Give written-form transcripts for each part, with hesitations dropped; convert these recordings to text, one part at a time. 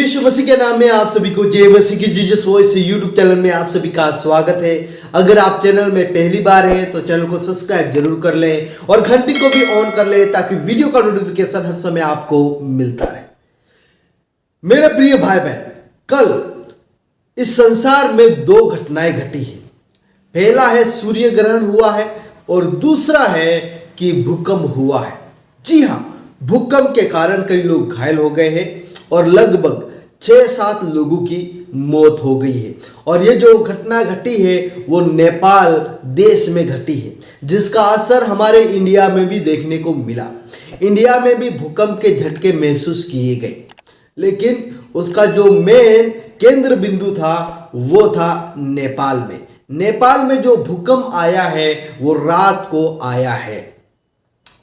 यीशु मसीह के नाम में आप सभी को जय मसीह की जीसस वॉइस यूट्यूब चैनल में आप सभी का स्वागत है। अगर आप चैनल में पहली बार हैं तो चैनल को सब्सक्राइब जरूर कर लें और घंटी को भी ऑन कर लें ताकि वीडियो का नोटिफिकेशन हर समय आपको मिलता रहे। मेरे प्रिय भाई बहन, कल इस संसार में दो घटनाएं घटी है। पहला है सूर्य ग्रहण हुआ है और दूसरा है कि भूकंप हुआ है। जी हाँ, भूकंप के कारण कई लोग घायल हो गए हैं और लगभग 6-7 लोगों की मौत हो गई है। और ये जो घटना घटी है वो नेपाल देश में घटी है, जिसका असर हमारे इंडिया में भी देखने को मिला। इंडिया में भी भूकंप के झटके महसूस किए गए, लेकिन उसका जो मेन केंद्र बिंदु था वो था नेपाल में। नेपाल में जो भूकंप आया है वो रात को आया है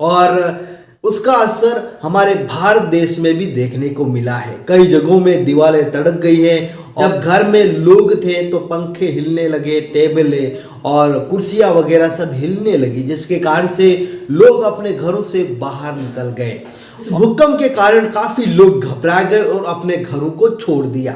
और उसका असर हमारे भारत देश में भी देखने को मिला है। कई जगहों में दीवारें तड़क गई हैं। जब घर में लोग थे तो पंखे हिलने लगे, टेबलें और कुर्सियां वगैरह सब हिलने लगी, जिसके कारण से लोग अपने घरों से बाहर निकल गए। भूकंप के कारण काफी लोग घबरा गए और अपने घरों को छोड़ दिया।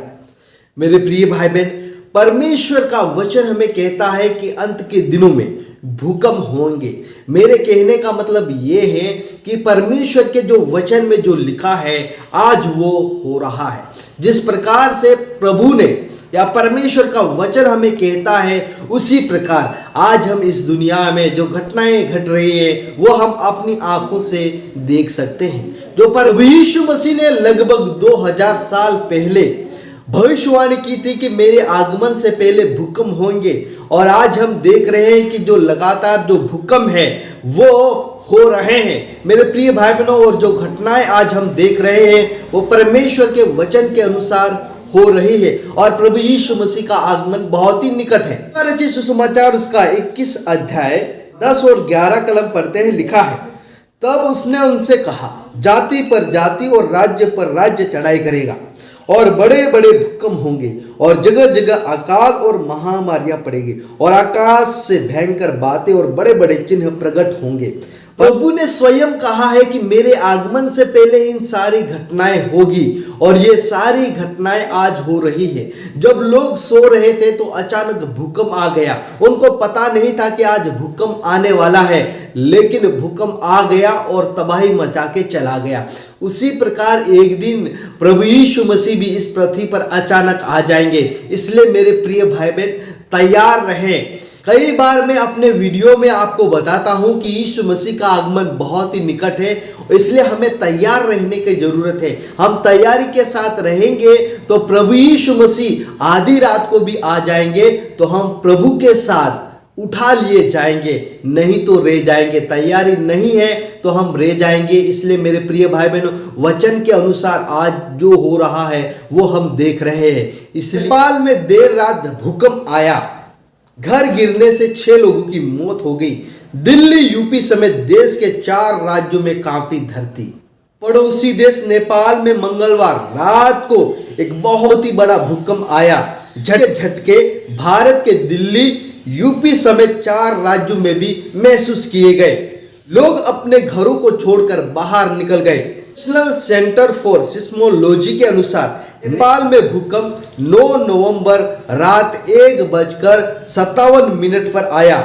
मेरे प्रिय भाई बहन, परमेश्वर का वचन हमें कहता है कि अंत के दिनों में भूकंप होंगे। मेरे कहने का मतलब ये है कि परमेश्वर के जो वचन में जो लिखा है आज वो हो रहा है। जिस प्रकार से प्रभु ने या परमेश्वर का वचन हमें कहता है उसी प्रकार आज हम इस दुनिया में जो घटनाएं घट रही है वो हम अपनी आंखों से देख सकते हैं। जो प्रभु यीशु मसीह ने लगभग 2000 साल पहले भविष्यवाणी की थी कि मेरे आगमन से पहले भूकंप होंगे, और आज हम देख रहे हैं कि जो लगातार जो भूकंप है वो हो रहे हैं। मेरे प्रिय भाई बहनों, और जो घटनाएं आज हम देख रहे हैं वो परमेश्वर के वचन के अनुसार हो रही है और प्रभु यीशु मसीह का आगमन बहुत ही निकट है। रचित सुसमाचार उसका 21 अध्याय 10 और 11 कलम पढ़ते हैं। लिखा है, तब उसने उनसे कहा, जाति पर जाति और राज्य पर राज्य चढ़ाई करेगा और बड़े बड़े भूकंप होंगे और जगह जगह अकाल और महामारियां पड़ेगी और आकाश से भयंकर बातें और बड़े बड़े चिन्ह प्रकट होंगे। प्रभु ने स्वयं कहा है कि मेरे आगमन से पहले इन सारी घटनाएं होगी और ये सारी घटनाएं आज हो रही है। जब लोग सो रहे थे तो अचानक भूकंप आ गया। उनको पता नहीं था कि आज भूकंप आने वाला है, लेकिन भूकंप आ गया और तबाही मचा के चला गया। उसी प्रकार एक दिन प्रभु यीशु मसीह भी इस पृथ्वी पर अचानक आ जाएंगे। इसलिए मेरे प्रिय भाई बहन, तैयार रहें। कई बार मैं अपने वीडियो में आपको बताता हूं कि यीशु मसीह का आगमन बहुत ही निकट है, इसलिए हमें तैयार रहने की जरूरत है। हम तैयारी के साथ रहेंगे तो प्रभु यीशु मसीह आधी रात को भी आ जाएंगे तो हम प्रभु के साथ उठा लिए जाएंगे, नहीं तो रह जाएंगे। तैयारी नहीं है तो हम रह जाएंगे। इसलिए मेरे प्रिय भाई बहनों, वचन के अनुसार आज जो हो रहा है वो हम देख रहे हैं। इस नेपाल में देर रात भूकंप आया, घर गिरने से 6 लोगों की मौत हो गई। दिल्ली, यूपी समेत देश के 4 राज्यों में कांपी धरती। पड़ोसी देश नेपाल में मंगलवार रात को एक बहुत ही बड़ा भूकंप आया। झटके भारत के दिल्ली, यूपी समेत 4 राज्यों में भी महसूस किए गए। लोग अपने घरों को छोड़कर बाहर निकल गए। नेशनल सेंटर फॉर सिस्मोलॉजी के अनुसार नेपाल में भूकंप 9 नवंबर रात 1:57 पर आया।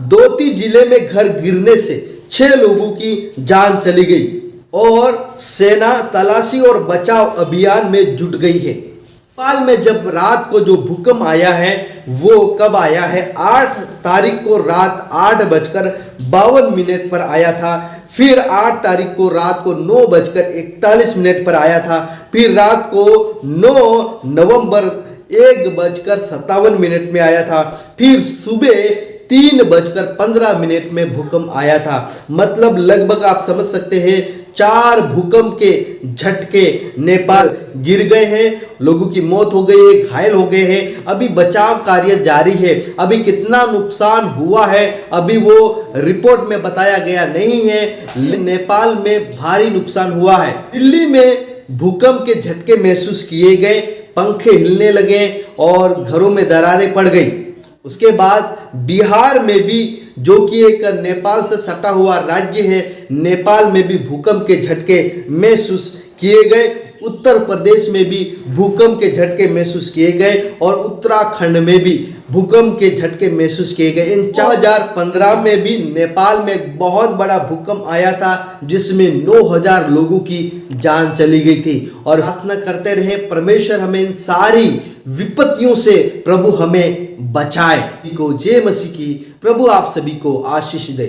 दोती जिले में घर गिरने से 6 लोगों की जान चली गई और सेना तलाशी और बचाव अभियान में जुट गई है। नेपाल में जब रात को जो भूकंप आया है वो कब आया है? 8 तारीख को रात 8:52 पर आया था। फिर 8 तारीख को रात को 9:41 पर आया था। फिर रात को 9 नवंबर 1:57 में आया था। फिर सुबह 3:15 में भूकंप आया था। मतलब लगभग आप समझ सकते हैं 4 भूकंप के झटके नेपाल गिर गए हैं। लोगों की मौत हो गई है, घायल हो गए हैं। अभी बचाव कार्य जारी है। अभी कितना नुकसान हुआ है अभी वो रिपोर्ट में बताया गया नहीं है। नेपाल में भारी नुकसान हुआ है। दिल्ली में भूकंप के झटके महसूस किए गए, पंखे हिलने लगे और घरों में दरारें पड़ गई। उसके बाद बिहार में भी, जो कि एक नेपाल से सटा हुआ राज्य है, नेपाल में भी भूकंप के झटके महसूस किए गए। उत्तर प्रदेश में भी भूकंप के झटके महसूस किए गए और उत्तराखंड में भी भूकंप के झटके महसूस किए गए। इन 2015 में भी नेपाल में एक बहुत बड़ा भूकंप आया था जिसमें 9000 लोगों की जान चली गई थी। और प्रार्थना करते रहे परमेश्वर हमें इन सारी विपत्तियों से प्रभु हमें बचाए। जय मसीह की। प्रभु आप सभी को आशीष दे।